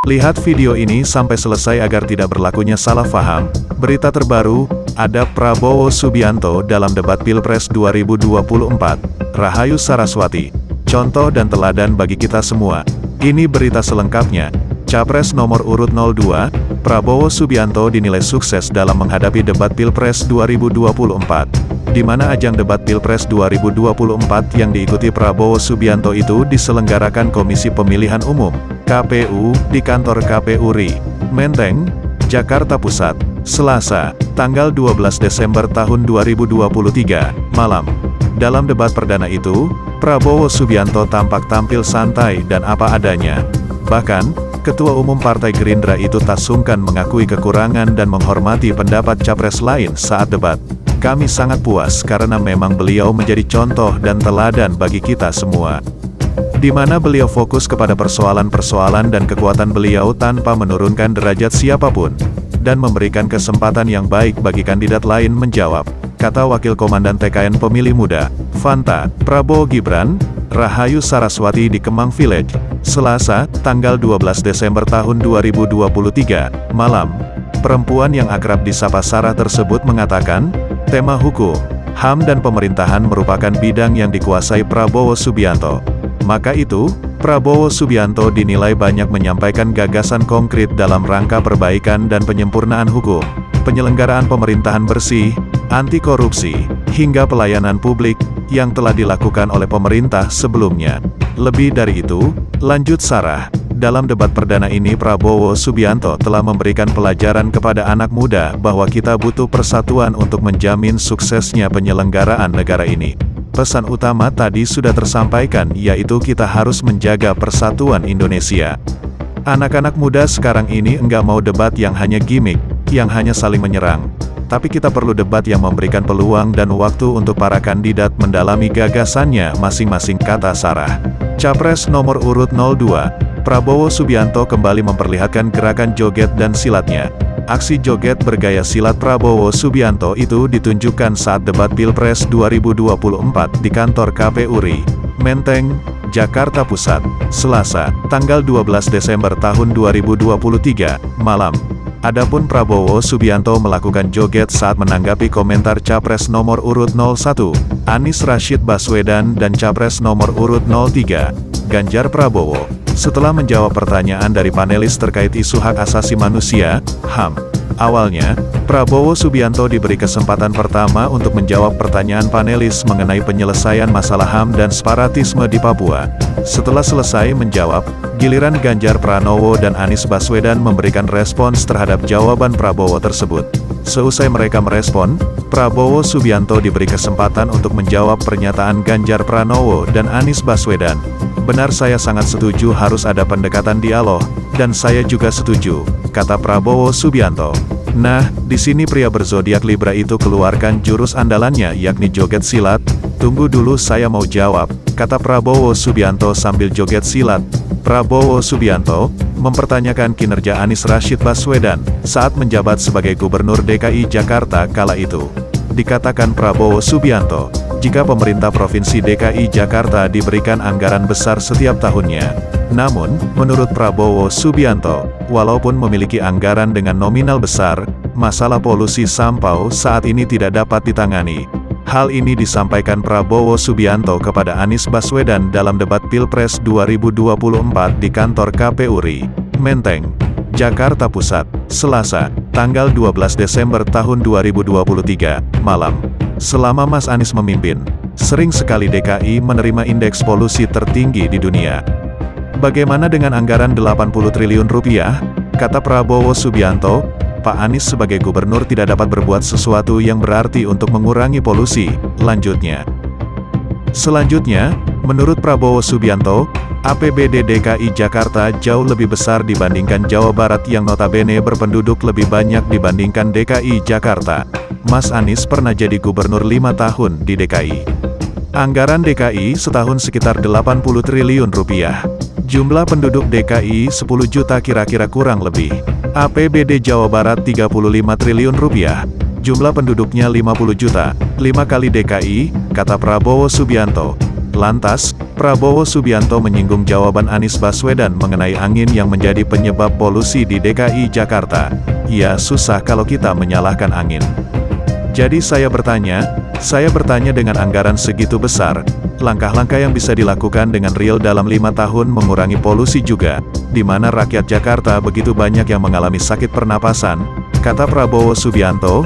Lihat video ini sampai selesai agar tidak berlakunya salah paham. Berita terbaru, ada Prabowo Subianto dalam debat Pilpres 2024. Rahayu Saraswati, contoh dan teladan bagi kita semua. Ini berita selengkapnya. Capres nomor urut 02, Prabowo Subianto dinilai sukses dalam menghadapi debat Pilpres 2024. Di mana ajang debat Pilpres 2024 yang diikuti Prabowo Subianto itu diselenggarakan Komisi Pemilihan Umum, KPU, di kantor KPU RI, Menteng, Jakarta Pusat, Selasa, tanggal 12 Desember tahun 2023, malam. Dalam debat perdana itu, Prabowo Subianto tampak tampil santai dan apa adanya. Bahkan, Ketua Umum Partai Gerindra itu tak sungkan mengakui kekurangan dan menghormati pendapat capres lain saat debat. Kami sangat puas karena memang beliau menjadi contoh dan teladan bagi kita semua. Di mana beliau fokus kepada persoalan-persoalan dan kekuatan beliau tanpa menurunkan derajat siapapun, dan memberikan kesempatan yang baik bagi kandidat lain menjawab, kata Wakil Komandan TKN Pemilih Muda, Fanta, Prabowo Gibran, Rahayu Saraswati di Kemang Village, Selasa, tanggal 12 Desember tahun 2023, malam. Perempuan yang akrab disapa Sarah tersebut mengatakan, tema hukum, HAM dan pemerintahan merupakan bidang yang dikuasai Prabowo Subianto. Maka itu, Prabowo Subianto dinilai banyak menyampaikan gagasan konkret dalam rangka perbaikan dan penyempurnaan hukum, penyelenggaraan pemerintahan bersih, anti korupsi, hingga pelayanan publik, yang telah dilakukan oleh pemerintah sebelumnya. Lebih dari itu, lanjut Sarah, dalam debat perdana ini Prabowo Subianto telah memberikan pelajaran kepada anak muda bahwa kita butuh persatuan untuk menjamin suksesnya penyelenggaraan negara ini. Pesan utama tadi sudah tersampaikan, yaitu kita harus menjaga persatuan Indonesia. Anak-anak muda sekarang ini enggak mau debat yang hanya gimmick, yang hanya saling menyerang. Tapi kita perlu debat yang memberikan peluang dan waktu untuk para kandidat mendalami gagasannya masing-masing, kata Sarah. Capres nomor urut 02, Prabowo Subianto kembali memperlihatkan gerakan joget dan silatnya. Aksi joget bergaya silat Prabowo Subianto itu ditunjukkan saat debat Pilpres 2024 di kantor KPU RI, Menteng, Jakarta Pusat, Selasa, tanggal 12 Desember tahun 2023, malam. Adapun Prabowo Subianto melakukan joget saat menanggapi komentar Capres nomor urut 01, Anies Rashid Baswedan dan Capres nomor urut 03, Ganjar Prabowo. Setelah menjawab pertanyaan dari panelis terkait isu hak asasi manusia, HAM. Awalnya, Prabowo Subianto diberi kesempatan pertama untuk menjawab pertanyaan panelis mengenai penyelesaian masalah HAM dan separatisme di Papua. Setelah selesai menjawab, giliran Ganjar Pranowo dan Anies Baswedan memberikan respons terhadap jawaban Prabowo tersebut. Seusai mereka merespon, Prabowo Subianto diberi kesempatan untuk menjawab pernyataan Ganjar Pranowo dan Anies Baswedan. Benar, saya sangat setuju harus ada pendekatan dialog, dan saya juga setuju, kata Prabowo Subianto. Nah, di sini pria berzodiak Libra itu keluarkan jurus andalannya yakni joget silat. Tunggu dulu, saya mau jawab, kata Prabowo Subianto sambil joget silat. Prabowo Subianto mempertanyakan kinerja Anies Rashid Baswedan saat menjabat sebagai Gubernur DKI Jakarta kala itu. Dikatakan Prabowo Subianto, jika pemerintah Provinsi DKI Jakarta diberikan anggaran besar setiap tahunnya. Namun, menurut Prabowo Subianto, walaupun memiliki anggaran dengan nominal besar, masalah polusi sampah saat ini tidak dapat ditangani. Hal ini disampaikan Prabowo Subianto kepada Anies Baswedan dalam debat Pilpres 2024 di kantor KPU RI, Menteng, Jakarta Pusat, Selasa, tanggal 12 Desember tahun 2023, malam. Selama Mas Anies memimpin, sering sekali DKI menerima indeks polusi tertinggi di dunia. Bagaimana dengan anggaran 80 triliun rupiah? Kata Prabowo Subianto, Pak Anies sebagai gubernur tidak dapat berbuat sesuatu yang berarti untuk mengurangi polusi, lanjutnya. Selanjutnya, menurut Prabowo Subianto, APBD DKI Jakarta jauh lebih besar dibandingkan Jawa Barat yang notabene berpenduduk lebih banyak dibandingkan DKI Jakarta. Mas Anies pernah jadi gubernur 5 tahun di DKI. Anggaran DKI setahun sekitar 80 triliun rupiah. Jumlah penduduk DKI 10 juta kira-kira kurang lebih. APBD Jawa Barat 35 triliun rupiah. Jumlah penduduknya 50 juta, 5 kali DKI, kata Prabowo Subianto. Lantas, Prabowo Subianto menyinggung jawaban Anies Baswedan mengenai angin yang menjadi penyebab polusi di DKI Jakarta. Ya susah kalau kita menyalahkan angin. Jadi saya bertanya dengan anggaran segitu besar, langkah-langkah yang bisa dilakukan dengan real dalam 5 tahun mengurangi polusi juga, di mana rakyat Jakarta begitu banyak yang mengalami sakit pernapasan, kata Prabowo Subianto.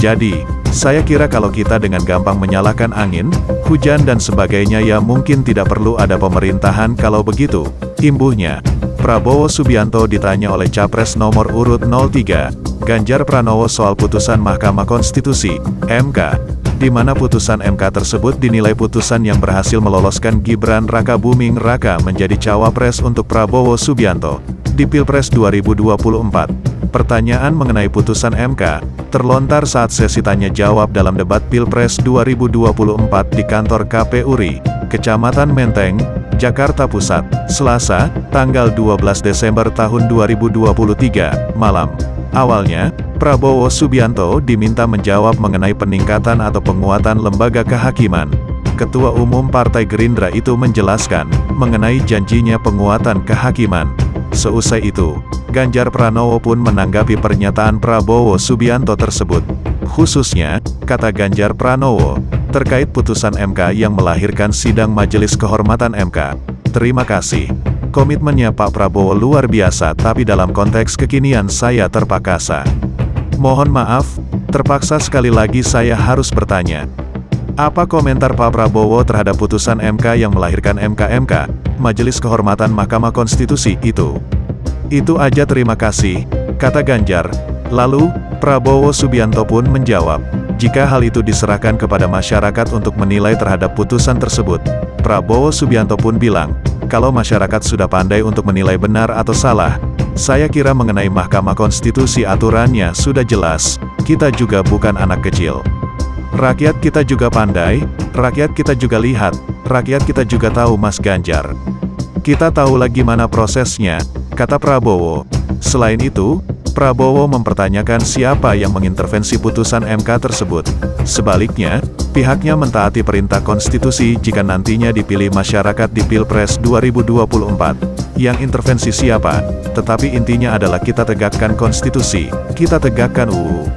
Jadi, saya kira kalau kita dengan gampang menyalahkan angin, hujan dan sebagainya ya mungkin tidak perlu ada pemerintahan kalau begitu, imbuhnya. Prabowo Subianto ditanya oleh Capres nomor urut 03, Ganjar Pranowo soal putusan Mahkamah Konstitusi, MK, di mana putusan MK tersebut dinilai putusan yang berhasil meloloskan Gibran Rakabuming Raka menjadi cawapres untuk Prabowo Subianto di Pilpres 2024. Pertanyaan mengenai putusan MK terlontar saat sesi tanya jawab dalam debat Pilpres 2024 di kantor KPU RI, Kecamatan Menteng, Jakarta Pusat, Selasa, tanggal 12 Desember tahun 2023, malam. Awalnya, Prabowo Subianto diminta menjawab mengenai peningkatan atau penguatan lembaga kehakiman. Ketua Umum Partai Gerindra itu menjelaskan mengenai janjinya penguatan kehakiman. Seusai itu, Ganjar Pranowo pun menanggapi pernyataan Prabowo Subianto tersebut. Khususnya, kata Ganjar Pranowo, terkait putusan MK yang melahirkan sidang Majelis Kehormatan MK. Terima kasih. Komitmennya Pak Prabowo luar biasa, tapi dalam konteks kekinian saya terpaksa. Mohon maaf, terpaksa sekali lagi saya harus bertanya. Apa komentar Pak Prabowo terhadap putusan MK yang melahirkan MK, Majelis Kehormatan Mahkamah Konstitusi itu? Itu aja, terima kasih, kata Ganjar. Lalu, Prabowo Subianto pun menjawab, jika hal itu diserahkan kepada masyarakat untuk menilai terhadap putusan tersebut. Prabowo Subianto pun bilang, kalau masyarakat sudah pandai untuk menilai benar atau salah, saya kira mengenai Mahkamah Konstitusi aturannya sudah jelas, kita juga bukan anak kecil. Rakyat kita juga pandai, rakyat kita juga lihat, rakyat kita juga tahu Mas Ganjar. Kita tahu lagi mana prosesnya, kata Prabowo. Selain itu, Prabowo mempertanyakan siapa yang mengintervensi putusan MK tersebut. Sebaliknya, pihaknya mentaati perintah konstitusi jika nantinya dipilih masyarakat di Pilpres 2024. Yang intervensi siapa? Tetapi intinya adalah kita tegakkan konstitusi, kita tegakkan UU.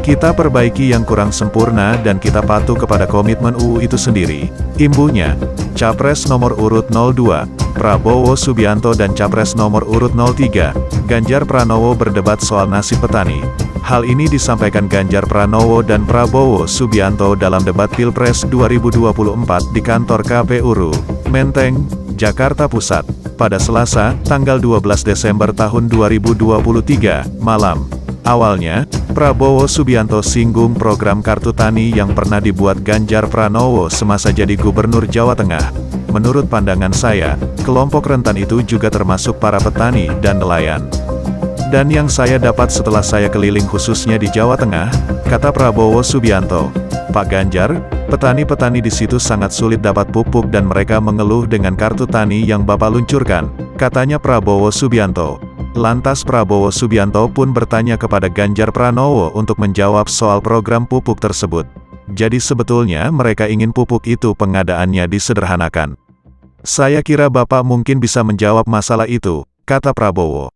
Kita perbaiki yang kurang sempurna dan kita patuh kepada komitmen UU itu sendiri. Imbuhnya, Capres nomor urut 02, Prabowo Subianto dan Capres nomor urut 03, Ganjar Pranowo berdebat soal nasib petani. Hal ini disampaikan Ganjar Pranowo dan Prabowo Subianto dalam debat Pilpres 2024 di kantor KPU RI, Menteng, Jakarta Pusat, pada Selasa, tanggal 12 Desember tahun 2023, malam. Awalnya, Prabowo Subianto singgung program Kartu Tani yang pernah dibuat Ganjar Pranowo semasa jadi Gubernur Jawa Tengah. Menurut pandangan saya, kelompok rentan itu juga termasuk para petani dan nelayan. Dan yang saya dapat setelah saya keliling khususnya di Jawa Tengah, kata Prabowo Subianto, Pak Ganjar, petani-petani di situ sangat sulit dapat pupuk dan mereka mengeluh dengan Kartu Tani yang Bapak luncurkan, katanya Prabowo Subianto. Lantas Prabowo Subianto pun bertanya kepada Ganjar Pranowo untuk menjawab soal program pupuk tersebut. Jadi sebetulnya mereka ingin pupuk itu pengadaannya disederhanakan. Saya kira Bapak mungkin bisa menjawab masalah itu, kata Prabowo.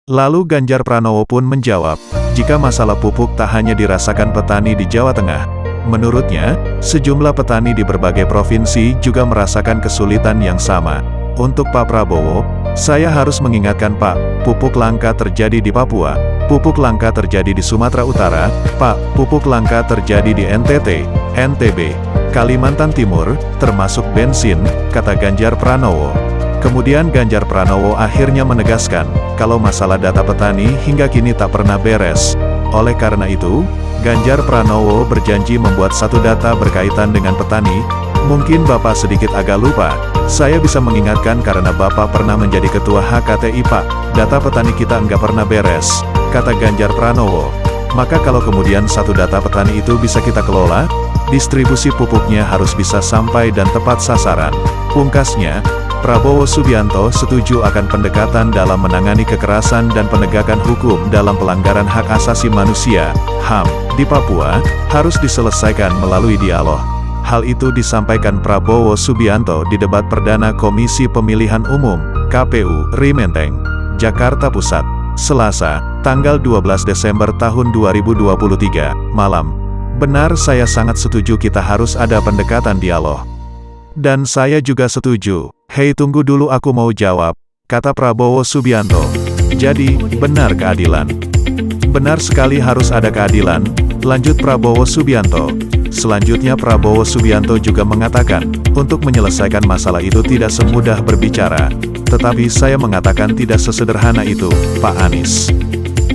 Lalu Ganjar Pranowo pun menjawab, jika masalah pupuk tak hanya dirasakan petani di Jawa Tengah. Menurutnya, sejumlah petani di berbagai provinsi juga merasakan kesulitan yang sama. Untuk Pak Prabowo, saya harus mengingatkan Pak, pupuk langka terjadi di Papua, pupuk langka terjadi di Sumatera Utara, Pak, pupuk langka terjadi di NTT, NTB, Kalimantan Timur, termasuk bensin, kata Ganjar Pranowo. Kemudian Ganjar Pranowo akhirnya menegaskan, kalau masalah data petani hingga kini tak pernah beres. Oleh karena itu, Ganjar Pranowo berjanji membuat satu data berkaitan dengan petani. Mungkin Bapak sedikit agak lupa, saya bisa mengingatkan karena Bapak pernah menjadi ketua HKTI Pak, data petani kita enggak pernah beres, kata Ganjar Pranowo. Maka kalau kemudian satu data petani itu bisa kita kelola, distribusi pupuknya harus bisa sampai dan tepat sasaran. Pungkasnya, Prabowo Subianto setuju akan pendekatan dalam menangani kekerasan dan penegakan hukum dalam pelanggaran hak asasi manusia, HAM, di Papua, harus diselesaikan melalui dialog. Hal itu disampaikan Prabowo Subianto di debat perdana Komisi Pemilihan Umum, KPU, RI Menteng, Jakarta Pusat, Selasa, tanggal 12 Desember tahun 2023, malam. Benar, saya sangat setuju kita harus ada pendekatan dialog. Dan saya juga setuju. Hei, tunggu dulu, aku mau jawab, kata Prabowo Subianto. Jadi, benar keadilan. Benar sekali, harus ada keadilan, lanjut Prabowo Subianto. Selanjutnya Prabowo Subianto juga mengatakan, untuk menyelesaikan masalah itu tidak semudah berbicara, tetapi saya mengatakan tidak sesederhana itu, Pak Anies.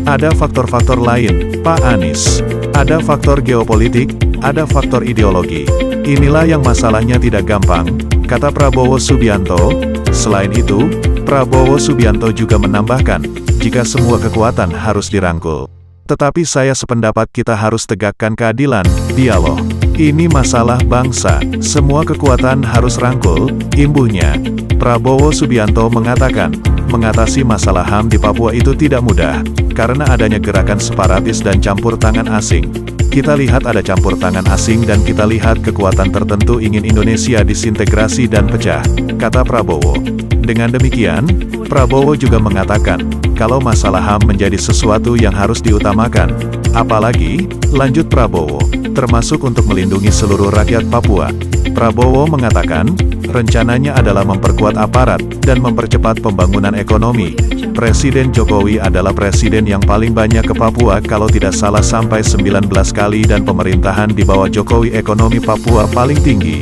Ada faktor-faktor lain, Pak Anies. Ada faktor geopolitik, ada faktor ideologi. Inilah yang masalahnya tidak gampang, kata Prabowo Subianto. Selain itu, Prabowo Subianto juga menambahkan, jika semua kekuatan harus dirangkul. Tetapi saya sependapat kita harus tegakkan keadilan, dialog. Ini masalah bangsa, semua kekuatan harus rangkul, imbuhnya. Prabowo Subianto mengatakan, mengatasi masalah HAM di Papua itu tidak mudah, karena adanya gerakan separatis dan campur tangan asing. Kita lihat ada campur tangan asing dan kita lihat kekuatan tertentu ingin Indonesia disintegrasi dan pecah, kata Prabowo. Dengan demikian, Prabowo juga mengatakan, kalau masalah HAM menjadi sesuatu yang harus diutamakan, apalagi, lanjut Prabowo, termasuk untuk melindungi seluruh rakyat Papua. Prabowo mengatakan, rencananya adalah memperkuat aparat, dan mempercepat pembangunan ekonomi. Presiden Jokowi adalah presiden yang paling banyak ke Papua kalau tidak salah sampai 19 kali dan pemerintahan di bawah Jokowi ekonomi Papua paling tinggi.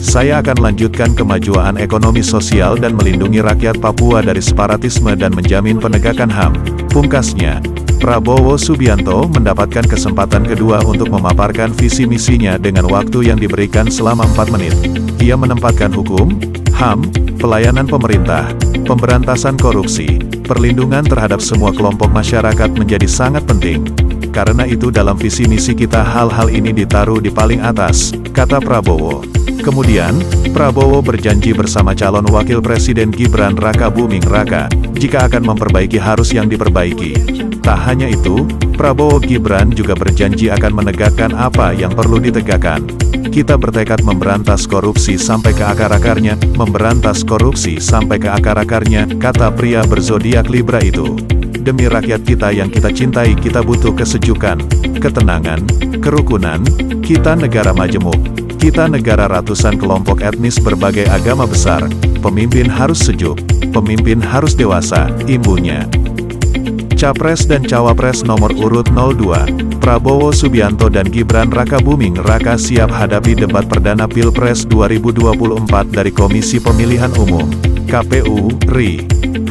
Saya akan lanjutkan kemajuan ekonomi sosial dan melindungi rakyat Papua dari separatisme dan menjamin penegakan HAM. Pungkasnya, Prabowo Subianto mendapatkan kesempatan kedua untuk memaparkan visi misinya dengan waktu yang diberikan selama 4 menit. Ia menempatkan hukum, HAM, pelayanan pemerintah, pemberantasan korupsi, perlindungan terhadap semua kelompok masyarakat menjadi sangat penting. Karena itu dalam visi misi kita hal-hal ini ditaruh di paling atas, kata Prabowo. Kemudian, Prabowo berjanji bersama calon wakil presiden Gibran Rakabuming Raka, jika akan memperbaiki harus yang diperbaiki. Tak hanya itu, Prabowo Gibran juga berjanji akan menegakkan apa yang perlu ditegakkan. Kita bertekad memberantas korupsi sampai ke akar-akarnya, memberantas korupsi sampai ke akar-akarnya, kata pria berzodiak Libra itu. Demi rakyat kita yang kita cintai, kita butuh kesejukan, ketenangan, kerukunan, kita negara majemuk. Kita negara ratusan kelompok etnis berbagai agama besar, pemimpin harus sejuk, pemimpin harus dewasa, imbuhnya. Capres dan Cawapres nomor urut 02, Prabowo Subianto dan Gibran Rakabuming Raka siap hadapi debat perdana Pilpres 2024 dari Komisi Pemilihan Umum, KPU, RI.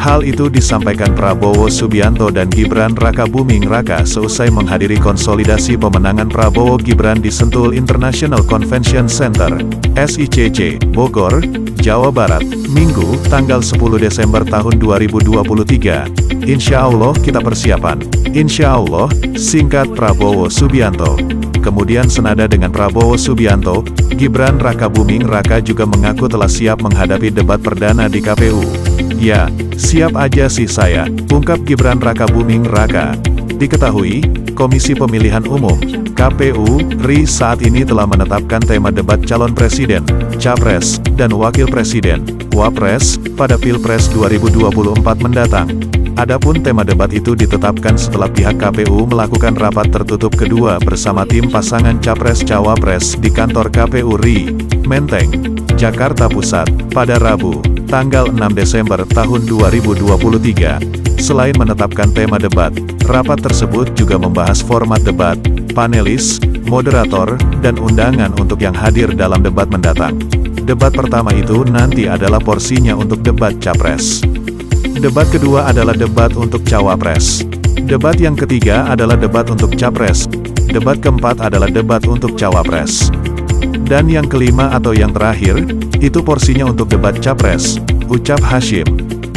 Hal itu disampaikan Prabowo Subianto dan Gibran Rakabuming Raka seusai menghadiri konsolidasi pemenangan Prabowo Gibran di Sentul International Convention Center, SICC, Bogor, Jawa Barat, Minggu, tanggal 10 Desember tahun 2023. Insya Allah kita persiapan. Insya Allah, singkat Prabowo Subianto. Kemudian senada dengan Prabowo Subianto, Gibran Rakabuming Raka juga mengaku telah siap menghadapi debat perdana di KPU. Ya, siap aja sih saya, ungkap Gibran Rakabuming Raka. Diketahui, Komisi Pemilihan Umum, KPU, RI saat ini telah menetapkan tema debat calon presiden, capres, dan wakil presiden, wapres, pada Pilpres 2024 mendatang. Adapun tema debat itu ditetapkan setelah pihak KPU melakukan rapat tertutup kedua bersama tim pasangan Capres-Cawapres di kantor KPU RI, Menteng, Jakarta Pusat, pada Rabu, tanggal 6 Desember tahun 2023. Selain menetapkan tema debat, rapat tersebut juga membahas format debat, panelis, moderator, dan undangan untuk yang hadir dalam debat mendatang. Debat pertama itu nanti adalah porsinya untuk debat Capres. Debat kedua adalah debat untuk Cawapres. Debat yang ketiga adalah debat untuk Capres. Debat keempat adalah debat untuk Cawapres. Dan yang kelima atau yang terakhir, itu porsinya untuk debat Capres, ucap Hashim.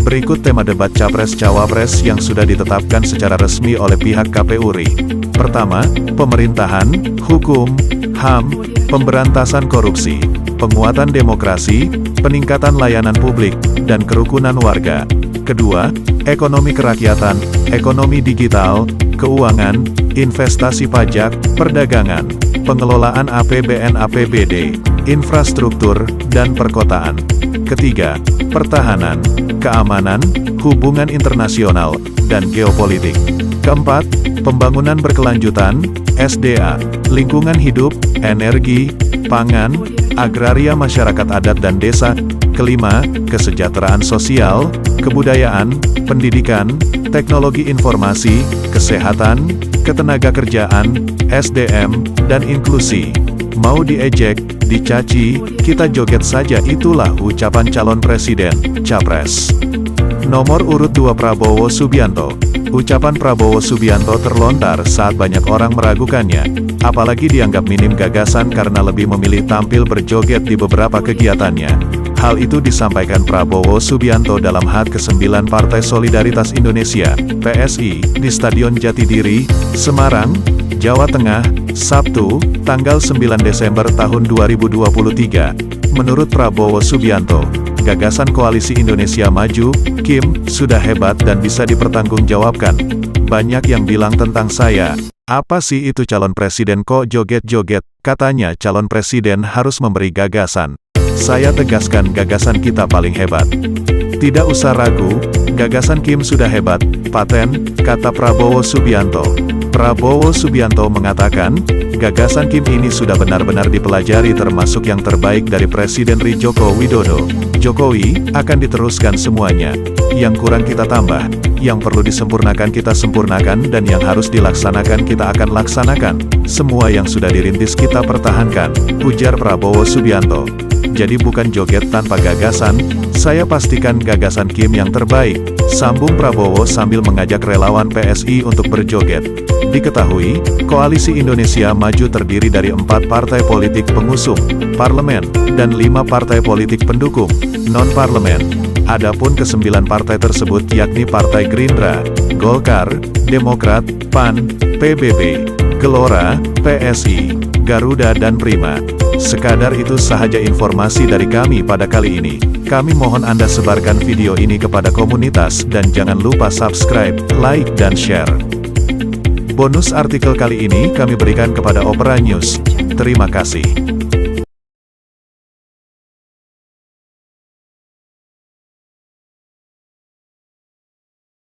Berikut tema debat Capres-Cawapres yang sudah ditetapkan secara resmi oleh pihak KPU RI. Pertama, pemerintahan, hukum, HAM, pemberantasan korupsi, penguatan demokrasi, peningkatan layanan publik, dan kerukunan warga. Kedua, ekonomi kerakyatan, ekonomi digital, keuangan, investasi pajak, perdagangan, pengelolaan APBN APBD, infrastruktur, dan perkotaan. Ketiga, pertahanan, keamanan, hubungan internasional, dan geopolitik. Keempat, pembangunan berkelanjutan, SDA, lingkungan hidup, energi, pangan, agraria masyarakat adat dan desa. Kelima, kesejahteraan sosial, kebudayaan, pendidikan, teknologi informasi, kesehatan, ketenagakerjaan, SDM, dan inklusi. Mau diejek, dicaci, kita joget saja, itulah ucapan calon presiden, capres. Nomor urut 2 Prabowo Subianto. Ucapan Prabowo Subianto terlontar saat banyak orang meragukannya, apalagi dianggap minim gagasan karena lebih memilih tampil berjoget di beberapa kegiatannya. Hal itu disampaikan Prabowo Subianto dalam HUT ke-9 Partai Solidaritas Indonesia, PSI, di Stadion Jatidiri, Semarang, Jawa Tengah, Sabtu, tanggal 9 Desember tahun 2023. Menurut Prabowo Subianto, gagasan Koalisi Indonesia Maju, KIM, sudah hebat dan bisa dipertanggungjawabkan. Banyak yang bilang tentang saya, apa sih itu calon presiden kok joget-joget, katanya calon presiden harus memberi gagasan. Saya tegaskan gagasan kita paling hebat. Tidak usah ragu, gagasan KIM sudah hebat, paten, kata Prabowo Subianto. Prabowo Subianto mengatakan, gagasan KIM ini sudah benar-benar dipelajari termasuk yang terbaik dari Presiden RI Joko Widodo. Jokowi, akan diteruskan semuanya. Yang kurang kita tambah, yang perlu disempurnakan kita sempurnakan dan yang harus dilaksanakan kita akan laksanakan. Semua yang sudah dirintis kita pertahankan, ujar Prabowo Subianto. Jadi bukan joget tanpa gagasan, saya pastikan gagasan KIM yang terbaik, sambung Prabowo sambil mengajak relawan PSI untuk berjoget. Diketahui, Koalisi Indonesia Maju terdiri dari 4 partai politik pengusung, parlemen, dan 5 partai politik pendukung, non-parlemen. Adapun ke-9 partai tersebut yakni Partai Gerindra, Golkar, Demokrat, PAN, PBB, Gelora, PSI, Garuda dan Prima. Sekadar itu sahaja informasi dari kami pada kali ini. Kami mohon Anda sebarkan video ini kepada komunitas dan jangan lupa subscribe, like, dan share. Bonus artikel kali ini kami berikan kepada Opera News. Terima kasih.